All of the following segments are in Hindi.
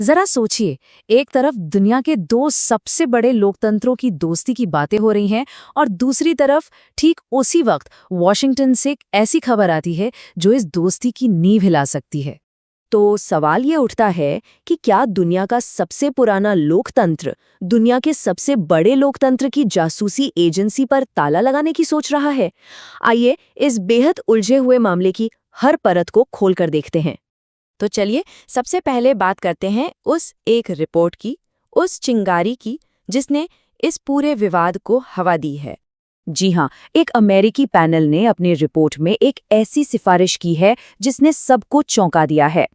जरा सोचिए, एक तरफ दुनिया के दो सबसे बड़े लोकतंत्रों की दोस्ती की बातें हो रही हैं और दूसरी तरफ ठीक उसी वक्त वॉशिंगटन से एक ऐसी खबर आती है जो इस दोस्ती की नींव हिला सकती है। तो सवाल ये उठता है कि क्या दुनिया का सबसे पुराना लोकतंत्र दुनिया के सबसे बड़े लोकतंत्र की जासूसी एजेंसी पर ताला लगाने की सोच रहा है? आइए इस बेहद उलझे हुए मामले की हर परत को खोलकर देखते हैं। तो चलिए सबसे पहले बात करते हैं उस एक रिपोर्ट की, उस चिंगारी की जिसने इस पूरे विवाद को हवा दी है। जी हाँ, एक अमेरिकी पैनल ने अपनी रिपोर्ट में एक ऐसी सिफारिश की है जिसने सबको चौंका दिया है।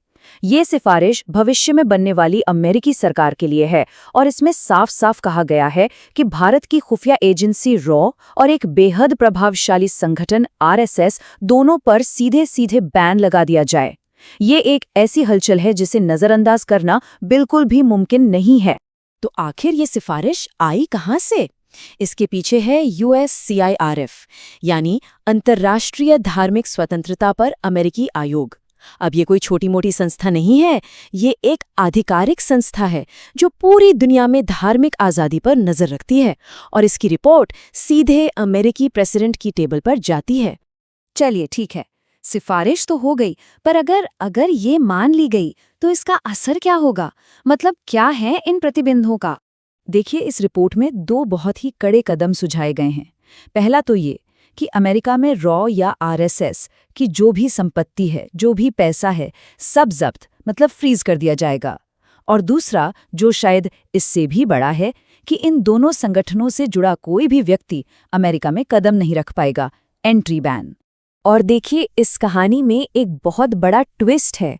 ये सिफारिश भविष्य में बनने वाली अमेरिकी सरकार के लिए है और इसमें साफ साफ कहा गया है कि भारत की खुफिया एजेंसी रॉ और एक बेहद प्रभावशाली संगठन आरएसएस दोनों पर सीधे सीधे बैन लगा दिया जाए। ये एक ऐसी हलचल है जिसे नजरअंदाज करना बिल्कुल भी मुमकिन नहीं है। तो आखिर ये सिफारिश आई कहाँ से? इसके पीछे है USCIRF, यानी अंतर्राष्ट्रीय धार्मिक स्वतंत्रता पर अमेरिकी आयोग। अब ये कोई छोटी मोटी संस्था नहीं है, ये एक आधिकारिक संस्था है जो पूरी दुनिया में धार्मिक आज़ादी पर नजर रखती है और इसकी रिपोर्ट सीधे अमेरिकी प्रेसिडेंट की टेबल पर जाती है। चलिए ठीक है, सिफारिश तो हो गई, पर अगर ये मान ली गई तो इसका असर क्या होगा? मतलब क्या है इन प्रतिबंधों का? देखिए, इस रिपोर्ट में दो बहुत ही कड़े कदम सुझाए गए हैं। पहला तो ये कि अमेरिका में रॉ या आरएसएस की जो भी संपत्ति है, जो भी पैसा है, सब जब्त मतलब फ्रीज कर दिया जाएगा। और दूसरा, जो शायद इससे भी बड़ा है, कि इन दोनों संगठनों से जुड़ा कोई भी व्यक्ति अमेरिका में कदम नहीं रख पाएगा, एंट्री बैन। और देखिए, इस कहानी में एक बहुत बड़ा ट्विस्ट है।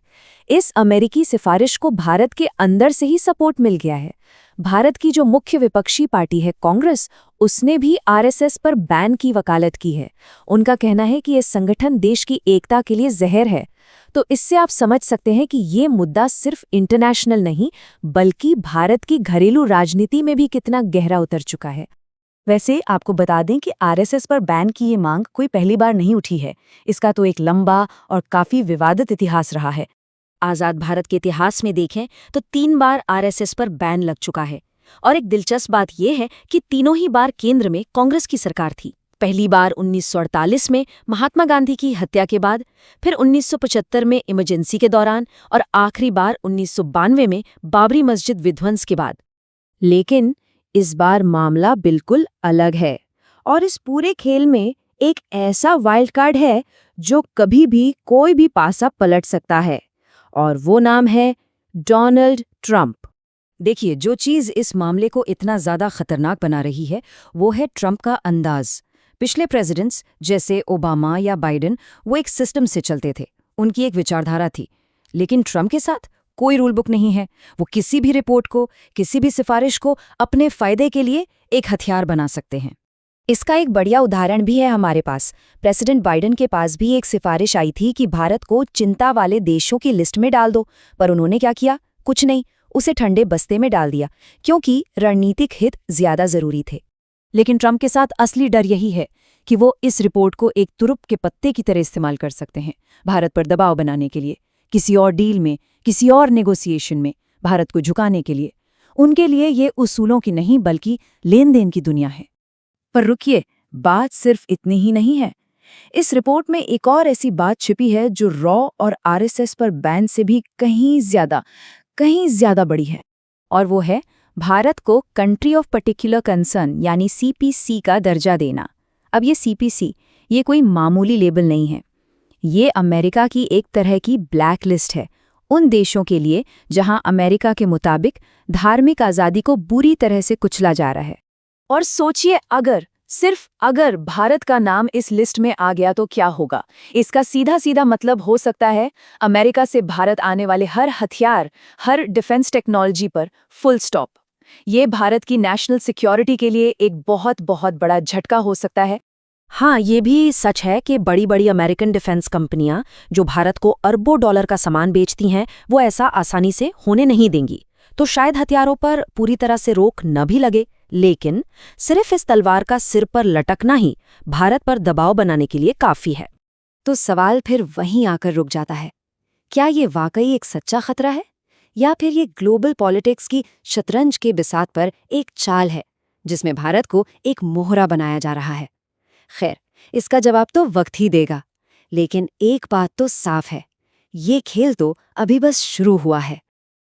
इस अमेरिकी सिफारिश को भारत के अंदर से ही सपोर्ट मिल गया है। भारत की जो मुख्य विपक्षी पार्टी है कांग्रेस, उसने भी आरएसएस पर बैन की वकालत की है। उनका कहना है कि ये संगठन देश की एकता के लिए जहर है। तो इससे आप समझ सकते हैं कि ये मुद्दा सिर्फ इंटरनेशनल नहीं, बल्कि भारत की घरेलू राजनीति में भी कितना गहरा उतर चुका है। वैसे आपको बता दें कि आरएसएस पर बैन की ये मांग कोई पहली बार नहीं उठी है। इसका तो एक लंबा और काफी विवादित इतिहास रहा है। आज़ाद भारत के इतिहास में देखें तो 3 बार आरएसएस पर बैन लग चुका है। और एक दिलचस्प बात यह है कि तीनों ही बार केंद्र में कांग्रेस की सरकार थी। पहली बार 1948 में महात्मा गांधी की हत्या के बाद, फिर 1975 में इमरजेंसी के दौरान और आखिरी बार 1992 में बाबरी मस्जिद विध्वंस के बाद। लेकिन इस बार मामला बिल्कुल अलग है और इस पूरे खेल में एक ऐसा वाइल्ड कार्ड है जो कभी भी कोई भी पासा पलट सकता है, और वो नाम है डोनाल्ड ट्रंप। देखिए, जो चीज़ इस मामले को इतना ज़्यादा खतरनाक बना रही है वो है ट्रंप का अंदाज। पिछले प्रेसिडेंट्स जैसे ओबामा या बाइडेन वो एक सिस्टम से चलते थे, उनकी एक विचारधारा थी। लेकिन ट्रंप के साथ कोई रूल बुक नहीं है। वो किसी भी रिपोर्ट को, किसी भी सिफारिश को अपने फायदे के लिए एक हथियार बना सकते हैं। इसका एक बढ़िया उदाहरण भी है हमारे पास। प्रेसिडेंट बाइडेन के पास भी एक सिफारिश आई थी कि भारत को चिंता वाले देशों की लिस्ट में डाल दो, पर उन्होंने क्या किया? कुछ नहीं, उसे ठंडे बस्ते में डाल दिया, क्योंकि रणनीतिक हित ज्यादा जरूरी थे। लेकिन ट्रंप के साथ असली डर यही है कि वो इस रिपोर्ट को एक तुरुप के पत्ते की तरह इस्तेमाल कर सकते हैं भारत पर दबाव बनाने के लिए, किसी और डील में, किसी और नेगोशिएशन में भारत को झुकाने के लिए। उनके लिए ये उसूलों की नहीं बल्कि लेन देन की दुनिया है। पर रुकिए, बात सिर्फ इतनी ही नहीं है। इस रिपोर्ट में एक और ऐसी बात छिपी है जो रॉ और आरएसएस पर बैन से भी कहीं ज्यादा बड़ी है, और वो है भारत को कंट्री ऑफ पर्टिकुलर कंसर्न यानी CPC का दर्जा देना। अब ये CPC ये कोई मामूली लेबल नहीं है। ये अमेरिका की एक तरह की ब्लैक लिस्ट है उन देशों के लिए जहां अमेरिका के मुताबिक धार्मिक आज़ादी को बुरी तरह से कुचला जा रहा है। और सोचिए, सिर्फ अगर भारत का नाम इस लिस्ट में आ गया तो क्या होगा? इसका सीधा सीधा मतलब हो सकता है अमेरिका से भारत आने वाले हर हथियार, हर डिफेंस टेक्नोलॉजी पर फुल स्टॉप। ये भारत की नेशनल सिक्योरिटी के लिए एक बहुत बहुत बड़ा झटका हो सकता है। हाँ, ये भी सच है कि बड़ी बड़ी अमेरिकन डिफेंस कंपनियां जो भारत को अरबों डॉलर का सामान बेचती हैं, वो ऐसा आसानी से होने नहीं देंगी। तो शायद हथियारों पर पूरी तरह से रोक न भी लगे, लेकिन सिर्फ इस तलवार का सिर पर लटकना ही भारत पर दबाव बनाने के लिए काफी है। तो सवाल फिर वहीं आकर रुक जाता है, क्या ये वाकई एक सच्चा खतरा है या फिर ये ग्लोबल पॉलिटिक्स की शतरंज के बिसात पर एक चाल है जिसमें भारत को एक मोहरा बनाया जा रहा है? खैर, इसका जवाब तो वक्त ही देगा। लेकिन एक बात तो साफ है, ये खेल तो अभी बस शुरू हुआ है।